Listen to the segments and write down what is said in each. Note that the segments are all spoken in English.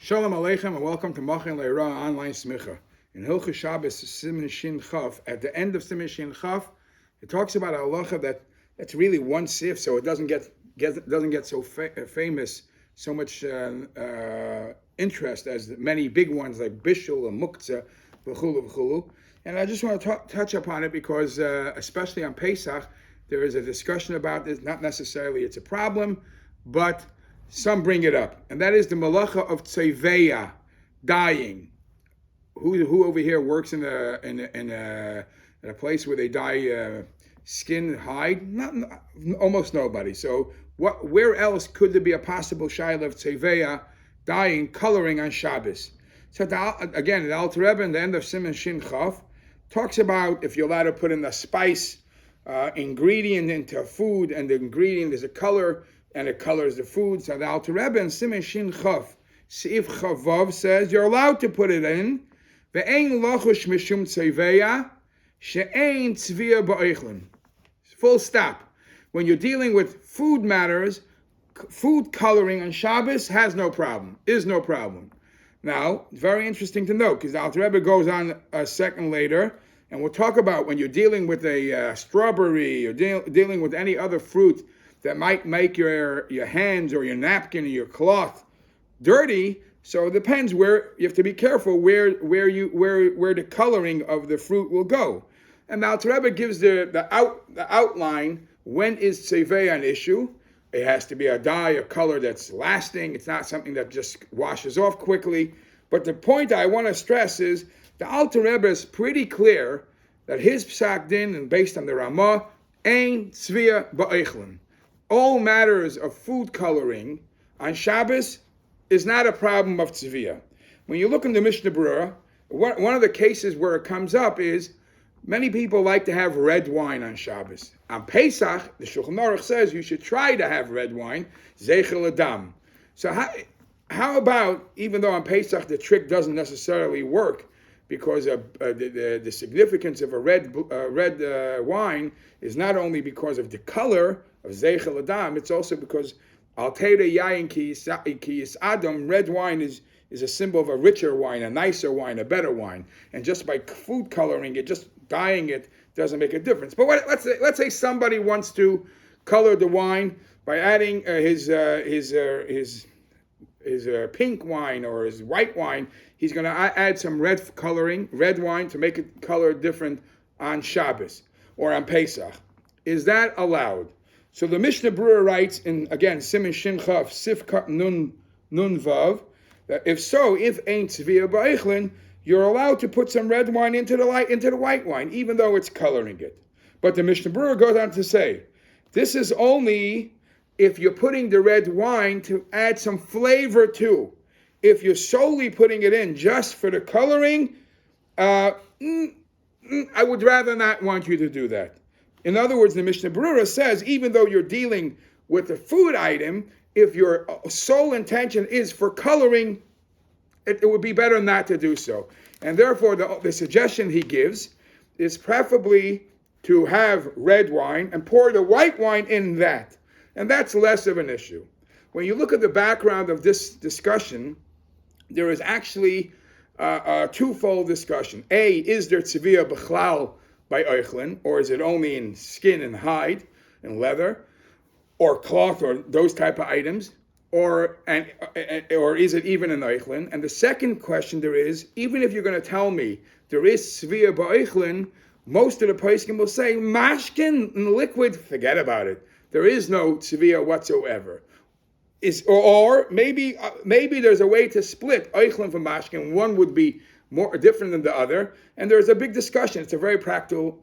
Shalom Aleichem and welcome to Machin Le'ira online smicha. In Hilchos Shabbos Siman Shin Chaf, at the end of Siman Shin Chaf, it talks about a halacha that's really one sif, so it doesn't get so famous, so much interest as many big ones like Bishul and Muktzah, v'chulu v'chulu. And I just want to touch upon it because, especially on Pesach, there is a discussion about this. Not necessarily it's a problem, but some bring it up, and that is the malacha of tzvi'a, dyeing. Who over here works in a place where they dye skin, hide? Almost nobody. So where else could there be a possible shayla of tzvi'a, dyeing, coloring on Shabbos? So again, the Alter Rebbe in the end of Siman Shin Chaf talks about if you're allowed to put in a spice ingredient into food, and the ingredient is a color, and it colors the food. So the Alter Rebbe in Siman Shin Chaf, Seif Chavav says you're allowed to put it in. Ve'ein lachush mishum tzvi'a she'ein tzvi'a ba'ochlin. Full stop. When you're dealing with food matters, food coloring on Shabbos is no problem. Now, very interesting to note, because the Alter Rebbe goes on a second later, and we'll talk about when you're dealing with a strawberry or dealing with any other fruit that might make your hands or your napkin or your cloth dirty. So it depends where you have to be careful where the coloring of the fruit will go. And the Alter Rebbe gives the outline. When is tzvi'a an issue? It has to be a dye, a color that's lasting. It's not something that just washes off quickly. But the point I want to stress is the Alter Rebbe is pretty clear that his psak din, and based on the Ramah, ein tzvi'a ba'ochlin. All matters of food coloring on Shabbos is not a problem of tzvi'a. When you look in the Mishnah Berurah, one of the cases where it comes up is many people like to have red wine on Shabbos. On Pesach, the Shulchan Aruch says you should try to have red wine, zeichel adam. So how about, even though on Pesach the trick doesn't necessarily work, because the significance of a red wine is not only because of the color of zeichel adam, it's also because al teireh yayin ki yis adam, red wine is a symbol of a richer wine, a nicer wine, a better wine. And just by food coloring it, just dyeing it, doesn't make a difference. But let's say somebody wants to color the wine by adding his pink wine or his white wine. He's going to add some red wine to make it color different on Shabbos or on Pesach. Is that allowed? So the Mishnah Berurah writes in, again, Siman Shin Chaf, Sif Nun Vav, that if ain't tzvi'a ba'ochlin, you're allowed to put some red wine into the white wine, even though it's coloring it. But the Mishnah Berurah goes on to say, this is only if you're putting the red wine to add some flavor to. If you're solely putting it in just for the coloring, I would rather not want you to do that. In other words, the Mishnah Berurah says, even though you're dealing with a food item, if your sole intention is for coloring, it would be better not to do so. And therefore, the suggestion he gives is preferably to have red wine and pour the white wine in that. And that's less of an issue. When you look at the background of this discussion, there is actually a twofold discussion. A, is there tzvi'a b'chlal by ochlin, or is it only in skin and hide and leather, or cloth, or those type of items, or is it even in ochlin? And the second question there is, even if you're going to tell me there is tzvi'a b'ochlin, most of the poskim will say mashkin and liquid, forget about it. There is no tzvi'a whatsoever. Or maybe there's a way to split ochlin from mashkin. One would be more different than the other, and there's a big discussion. It's a very practical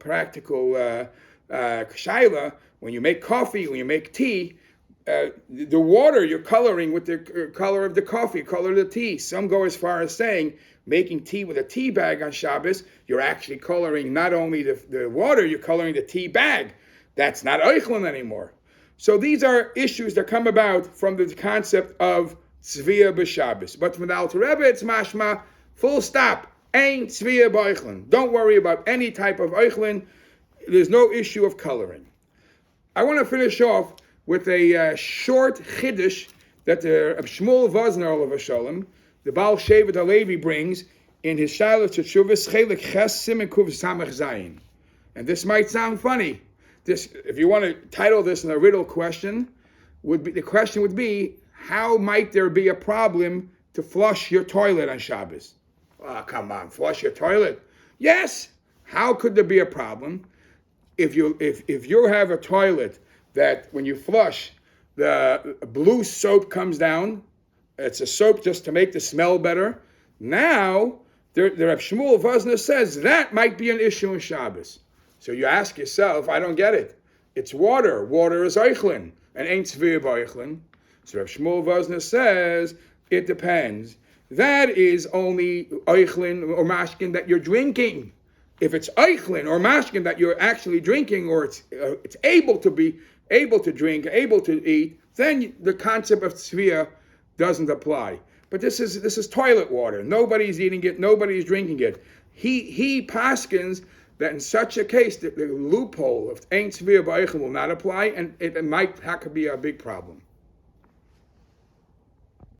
shaila. When you make coffee, when you make tea, the water you're coloring with the color of the coffee, color of the tea. Some go as far as saying making tea with a tea bag on Shabbos, you're actually coloring not only the water, you're coloring the tea bag. That's not ochlin anymore. So these are issues that come about from the concept of tzvi'a b'Shabbos. But from the Alter Rebbe, it's mashma, full stop, ain't tzvi'a b'ochlin. Don't worry about any type of ochlin. There's no issue of coloring. I want to finish off with a short chiddush that Shmuel Vosner, Olav Shalom, the Baal Shevet Halevi brings in his Shiloh Teshuvos Chelik Ches Siman Kuv Samach Zayin. And this might sound funny. This, if you want to title this in a riddle question, the question would be, how might there be a problem to flush your toilet on Shabbos? Oh, come on, flush your toilet? Yes. How could there be a problem if you have a toilet that when you flush, the blue soap comes down? It's a soap just to make the smell better. Now, the Reb Shmuel Vosner says that might be an issue in Shabbos. So you ask yourself, I don't get it. It's water. Water is Eichlin, and ain't Tzviah B'Eichlin. So Reb Shmuel Vosner says, it depends. That is only Eichlin or Mashkin that you're drinking. If it's Eichlin or Mashkin that you're actually drinking, or it's able to drink, able to eat, then the concept of Tzviah doesn't apply. But this is toilet water. Nobody's eating it. Nobody's drinking it. He paskins that in such a case, the loophole of Ein Tzviah B'Eichlin will not apply, and it might be a big problem.